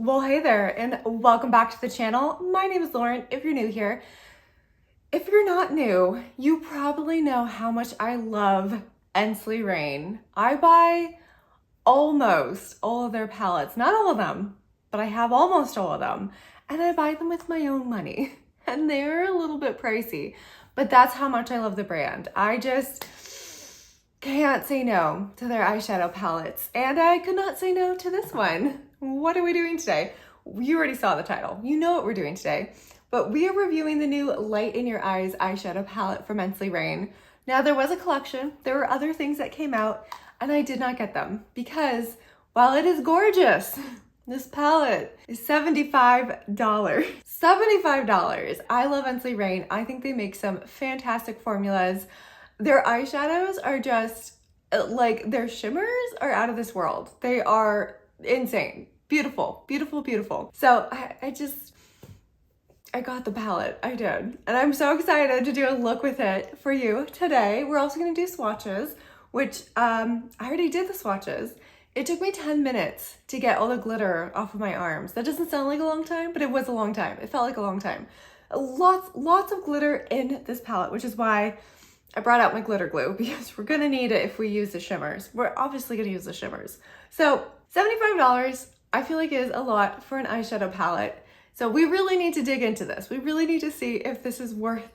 Well, hey there, and welcome back to the channel. My name is Lauren, if you're new here. If you're not new, you probably know how much I love Ensley Reign. I buy almost all of their palettes. Not all of them, but I have almost all of them. And I buy them with my own money. And they're a little bit pricey, but that's how much I love the brand. I just can't say no to their eyeshadow palettes. And I could not say no to this one. What are we doing today? You already saw the title. You know what we're doing today. But we are reviewing the new Light in Your Eyes eyeshadow palette from Ensley Reign. Now, there was a collection. There were other things that came out, and I did not get them because while it is gorgeous, this palette is $75. $75. I love Ensley Reign. I think they make some fantastic formulas. Their eyeshadows are just like, their shimmers are out of this world. They are insane. Beautiful, beautiful, beautiful. So I got the palette. I did. And I'm so excited to do a look with it for you today. We're also going to do swatches, which I already did the swatches. It took me 10 minutes to get all the glitter off of my arms. That doesn't sound like a long time, but it was a long time. It felt like a long time. Lots of glitter in this palette, which is why I brought out my glitter glue, because we're gonna need it if we use the shimmers. We're obviously gonna use the shimmers. So $75, I feel like is a lot for an eyeshadow palette. So we really need to dig into this. We really need to see if this is worth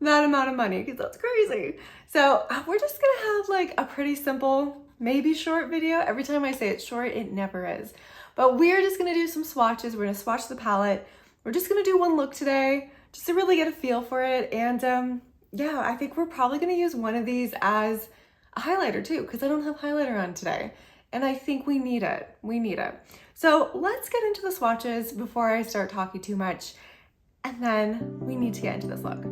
that amount of money, because that's crazy. So we're just gonna have like a pretty simple, maybe short video. Every time I say it's short, it never is. But we're just gonna do some swatches. We're gonna swatch the palette. We're just gonna do one look today, just to really get a feel for it. And yeah, I think we're probably gonna use one of these as a highlighter too, because I don't have highlighter on today. And I think we need it. We need it. So let's get into the swatches before I start talking too much. And then we need to get into this look.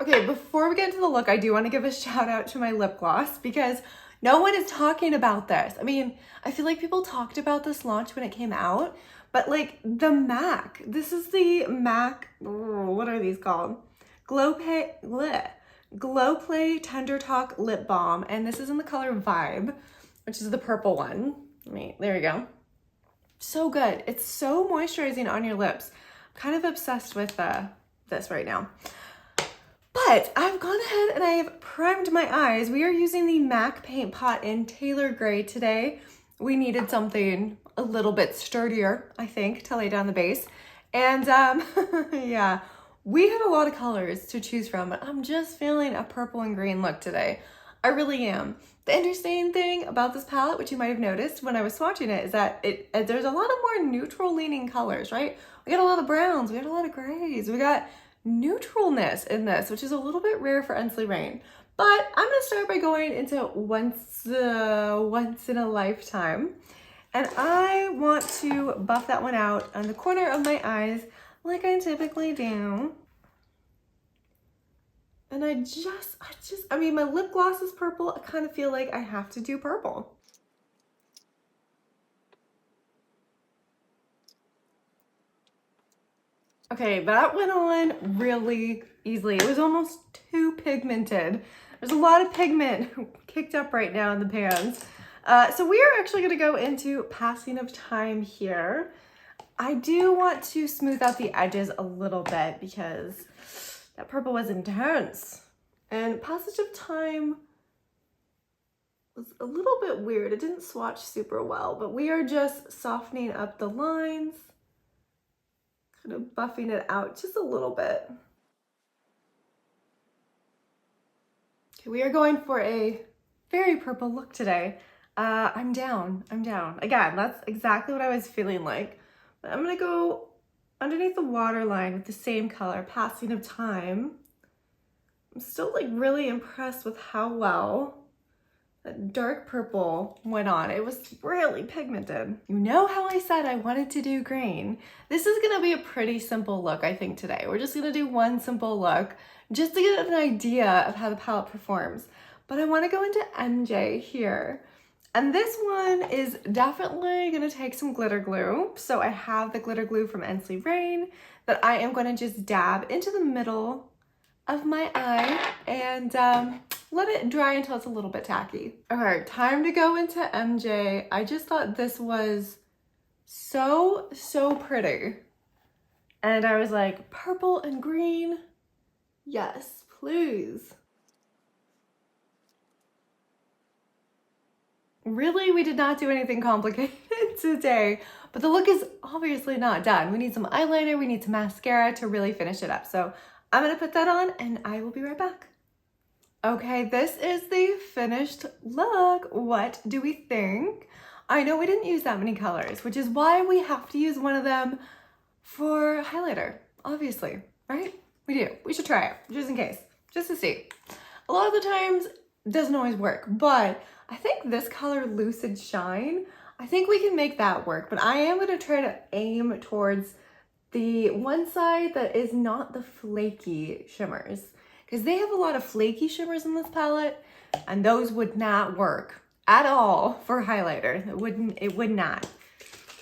Okay, before we get into the look, I do want to give a shout out to my lip gloss because no one is talking about this. I mean, I feel like people talked about this launch when it came out, but like the MAC, this is the MAC, what are these called? Glow Play Tender Talk Lip Balm, and this is in the color Vibe, which is the purple one. There you go. So good. It's so moisturizing on your lips. I'm kind of obsessed with this right now. But I've gone ahead and I have primed my eyes. We are using the MAC Paint Pot in Tailor Gray today. We needed something a little bit sturdier, I think, to lay down the base. And yeah, we had a lot of colors to choose from, but I'm just feeling a purple and green look today. I really am. The interesting thing about this palette, which you might have noticed when I was swatching it, is that there's a lot of more neutral leaning colors, right? We got a lot of browns, we got a lot of grays, we got neutralness in this, which is a little bit rare for Ensley Reign. But I'm gonna start by going into once in a lifetime, and I want to buff that one out on the corner of my eyes like I typically do. And I mean, my lip gloss is purple. I kind of feel like I have to do purple. Okay, that went on really easily. It was almost too pigmented. There's a lot of pigment kicked up right now in the pans. So we are actually gonna go into passing of time here. I do want to smooth out the edges a little bit because that purple was intense. And passage of time was a little bit weird. It didn't swatch super well, but we are just softening up the lines, kind of buffing it out just a little bit. Okay, we are going for a very purple look today. I'm down. Again, that's exactly what I was feeling like. But I'm gonna go underneath the waterline with the same color, passing of time. I'm still like really impressed with how well that dark purple went on. It was really pigmented. You know how I said I wanted to do green? This is gonna be a pretty simple look, I think, today. We're just gonna do one simple look just to get an idea of how the palette performs. But I wanna go into MJ here. And this one is definitely gonna take some glitter glue. So I have the glitter glue from Ensley Reign that I am gonna just dab into the middle of my eye and let it dry until it's a little bit tacky. All right, time to go into MJ. I just thought this was so pretty. And I was like, purple and green, yes, please. Really, we did not do anything complicated today, but the look is obviously not done. We need some eyeliner, we need some mascara to really finish it up. So I'm gonna put that on and I will be right back. Okay, this is the finished look. What do we think? I know we didn't use that many colors, which is why we have to use one of them for highlighter, obviously, right? We do. We should try it, just in case, just to see. A lot of the times, it doesn't always work, but I think this color, Lucid Shine, I think we can make that work, but I am gonna try to aim towards the one side that is not the flaky shimmers, because they have a lot of flaky shimmers in this palette, and those would not work at all for highlighter. It would not.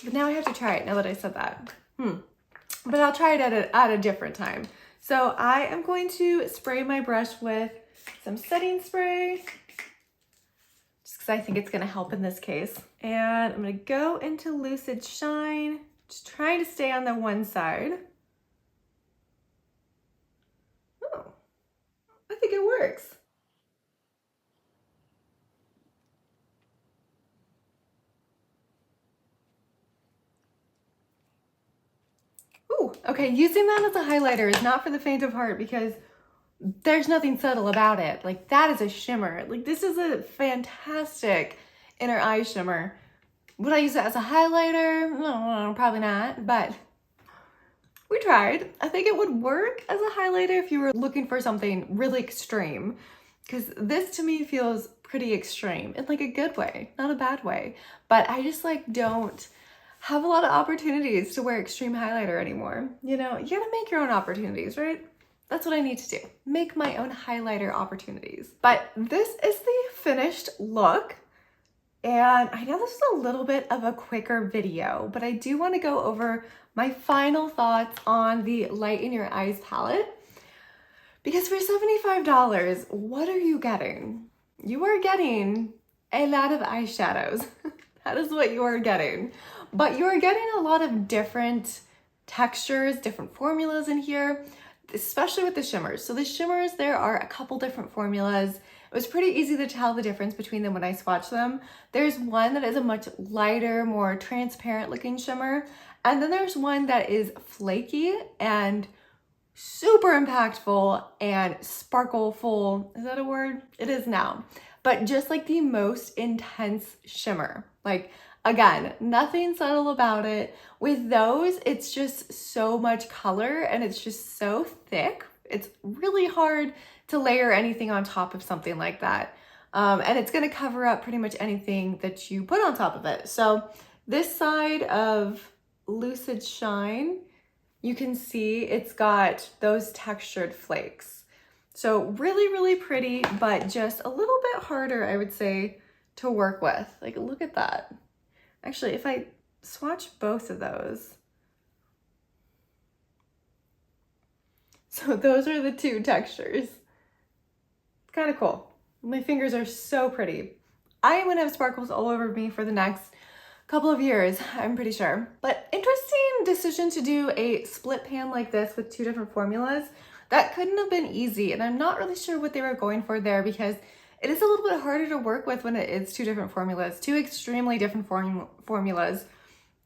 But now I have to try it now that I said that. But I'll try it at a different time. So I am going to spray my brush with some setting spray, just because I think it's gonna help in this case. And I'm gonna go into Lucid Shine, just trying to stay on the one side. Oh, I think it works. Ooh, okay, using that as a highlighter is not for the faint of heart because there's nothing subtle about it. Like, that is a shimmer. Like, this is a fantastic inner eye shimmer. Would I use it as a highlighter? No, probably not, but we tried. I think it would work as a highlighter if you were looking for something really extreme, because this to me feels pretty extreme in like a good way, not a bad way. But I just like don't have a lot of opportunities to wear extreme highlighter anymore. You know, you gotta make your own opportunities, right? That's what I need to do. Make my own highlighter opportunities. But this is the finished look. And I know this is a little bit of a quicker video, but I do want to go over my final thoughts on the Light in Your Eyes palette. Because for $75, what are you getting? You are getting a lot of eyeshadows. That is what you are getting. But you are getting a lot of different textures, different formulas in here, especially with the shimmers. So the shimmers, there are a couple different formulas. It was pretty easy to tell the difference between them when I swatched them. There's one that is a much lighter, more transparent looking shimmer. And then there's one that is flaky and super impactful and sparkleful. Is that a word? It is now. But just like the most intense shimmer. Like, again, nothing subtle about it. With those, it's just so much color and it's just so thick. It's really hard to layer anything on top of something like that. And it's gonna cover up pretty much anything that you put on top of it. So this side of Lucid Shine, you can see it's got those textured flakes. So really, really pretty, but just a little bit harder, I would say, to work with. Like, look at that. Actually, if I swatch both of those. So those are the two textures. Kind of cool. My fingers are so pretty. I am gonna have sparkles all over me for the next couple of years, I'm pretty sure. But interesting decision to do a split pan like this with two different formulas. That couldn't have been easy, and I'm not really sure what they were going for there because it is a little bit harder to work with when it is two different formulas, two extremely different formulas.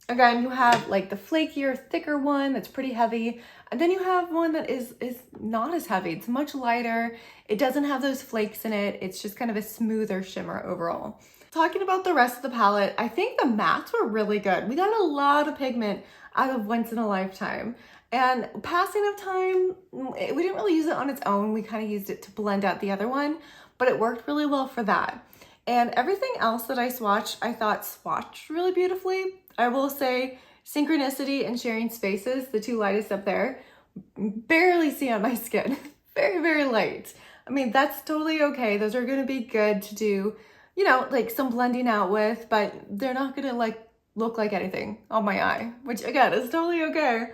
Again, you have like the flakier, thicker one that's pretty heavy, and then you have one that is not as heavy. It's much lighter. It doesn't have those flakes in it. It's just kind of a smoother shimmer overall. Talking about the rest of the palette, I think the mattes were really good. We got a lot of pigment out of Once in a Lifetime. And passing of time, we didn't really use it on its own. We kind of used it to blend out the other one, but it worked really well for that. And everything else that I swatched, I thought swatched really beautifully. I will say Synchronicity and Sharing Spaces, the two lightest up there, barely see on my skin. Very, very light. I mean, that's totally okay. Those are gonna be good to do, you know, like some blending out with, but they're not gonna like look like anything on my eye, which again is totally okay.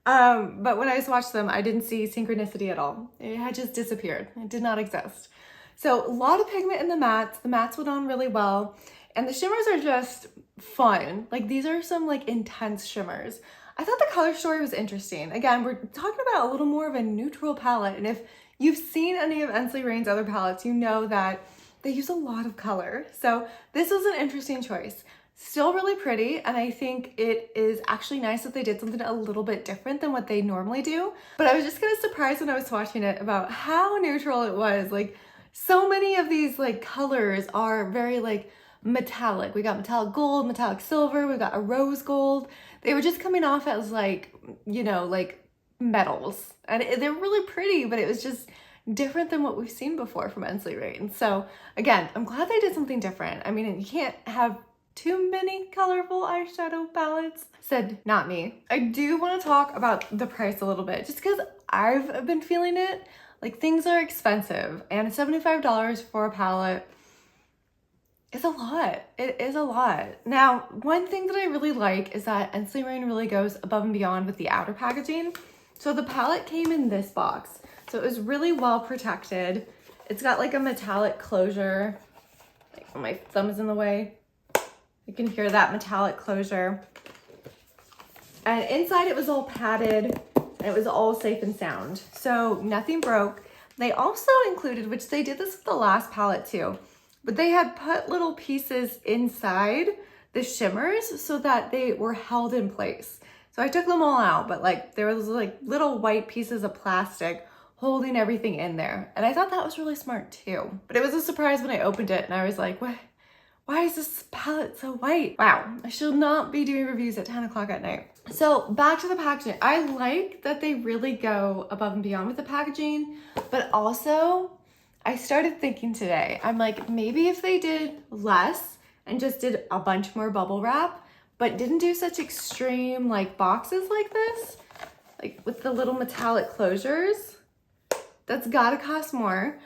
But when I swatched them, I didn't see Synchronicity at all. It had just disappeared. It did not exist. So a lot of pigment in the mattes. The mattes went on really well. And the shimmers are just fun. Like these are some like intense shimmers. I thought the color story was interesting. Again, we're talking about a little more of a neutral palette. And if you've seen any of Ensley Reign's other palettes, you know that they use a lot of color. So this was an interesting choice. Still really pretty, and I think it is actually nice that they did something a little bit different than what they normally do. But I was just kind of surprised when I was watching it about how neutral it was. Like so many of these like colors are very like metallic. We got metallic gold, metallic silver, we got a rose gold. They were just coming off as like, you know, like metals. And they're really pretty, but it was just different than what we've seen before from Ensley Reign. So again, I'm glad they did something different. I mean, you can't have too many colorful eyeshadow palettes. Said not me. I do want to talk about the price a little bit just because I've been feeling it. Like things are expensive and $75 for a palette is a lot. It is a lot. Now, one thing that I really like is that Ensley Reign really goes above and beyond with the outer packaging. So the palette came in this box. So it was really well protected. It's got like a metallic closure. Like when my thumb is in the way, you can hear that metallic closure. And inside it was all padded and it was all safe and sound. So nothing broke. They also included, which they did this with the last palette too, but they had put little pieces inside the shimmers so that they were held in place. So I took them all out, but like there was like little white pieces of plastic holding everything in there. And I thought that was really smart too. But it was a surprise when I opened it and I was like, what? Why is this palette so white? Wow, I should not be doing reviews at 10 o'clock at night. So back to the packaging. I like that they really go above and beyond with the packaging, but also I started thinking today, I'm like, maybe if they did less and just did a bunch more bubble wrap, but didn't do such extreme like boxes like this, like with the little metallic closures, that's gotta cost more.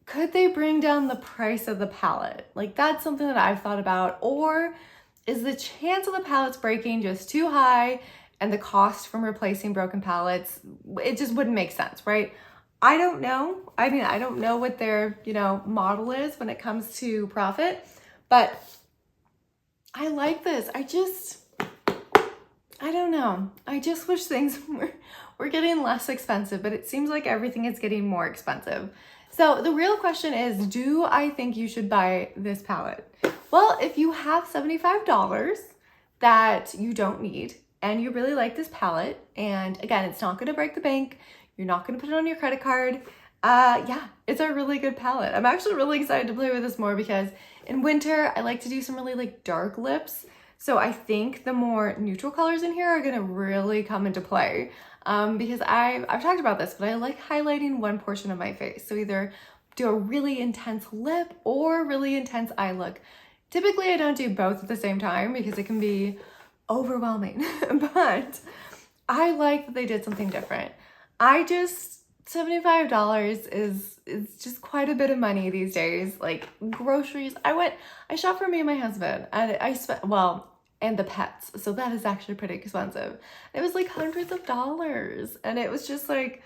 Could they bring down the price of the palette? Like that's something that I've thought about. Or is the chance of the palettes breaking just too high and the cost from replacing broken palettes, it just wouldn't make sense, right? I don't know. I mean, I don't know what their, you know, model is when it comes to profit, but I like this. I don't know. I just wish things were getting less expensive, but it seems like everything is getting more expensive. So the real question is, do I think you should buy this palette? Well, if you have $75 that you don't need and you really like this palette, and again, it's not gonna break the bank, you're not gonna put it on your credit card, yeah, it's a really good palette. I'm actually really excited to play with this more because in winter, I like to do some really like dark lips. So I think the more neutral colors in here are gonna really come into play. Because I've talked about this, but I like highlighting one portion of my face. So either do a really intense lip or really intense eye look. Typically I don't do both at the same time because it can be overwhelming, but I like that they did something different. $75 is just quite a bit of money these days. Like groceries, I shopped for me and my husband and I spent, well, and the pets. So that is actually pretty expensive. It was like hundreds of dollars. And it was just like,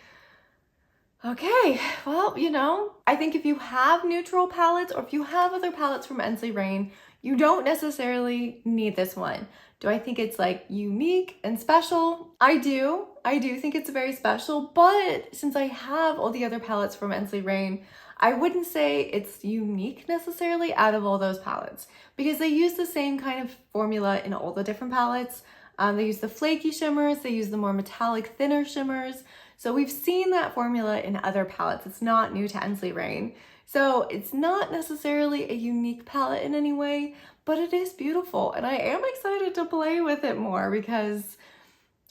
Okay, well, you know, I think if you have neutral palettes or if you have other palettes from Ensley Reign, you don't necessarily need this one. Do I think it's like unique and special? I do. I do think it's very special, but since I have all the other palettes from Ensley Reign, I wouldn't say it's unique necessarily out of all those palettes because they use the same kind of formula in all the different palettes. They use the flaky shimmers, they use the more metallic, thinner shimmers. So we've seen that formula in other palettes. It's not new to Ensley Reign. So it's not necessarily a unique palette in any way, but it is beautiful. And I am excited to play with it more because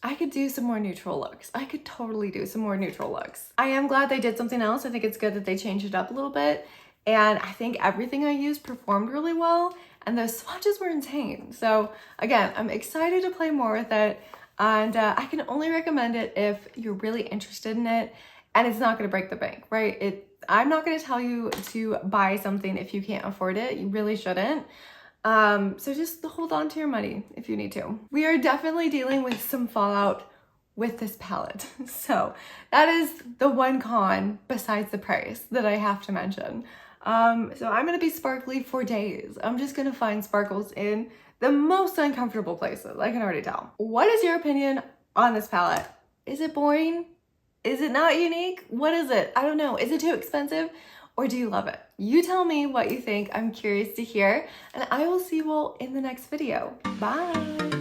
I could do some more neutral looks. I could totally do some more neutral looks. I am glad they did something else. I think it's good that they changed it up a little bit. And I think everything I used performed really well. And the swatches were insane. So again, I'm excited to play more with it. And I can only recommend it if you're really interested in it and it's not going to break the bank, right? I'm not going to tell you to buy something if you can't afford it. You really shouldn't. So just hold on to your money if you need to. We are definitely dealing with some fallout with this palette. So that is the one con besides the price that I have to mention. So I'm going to be sparkly for days. I'm just going to find sparkles in the most uncomfortable places. I can already tell. What is your opinion on this palette? Is it boring? Is it not unique? What is it? I don't know. Is it too expensive? Or do you love it? You tell me what you think. I'm curious to hear. And I will see you all in the next video. Bye.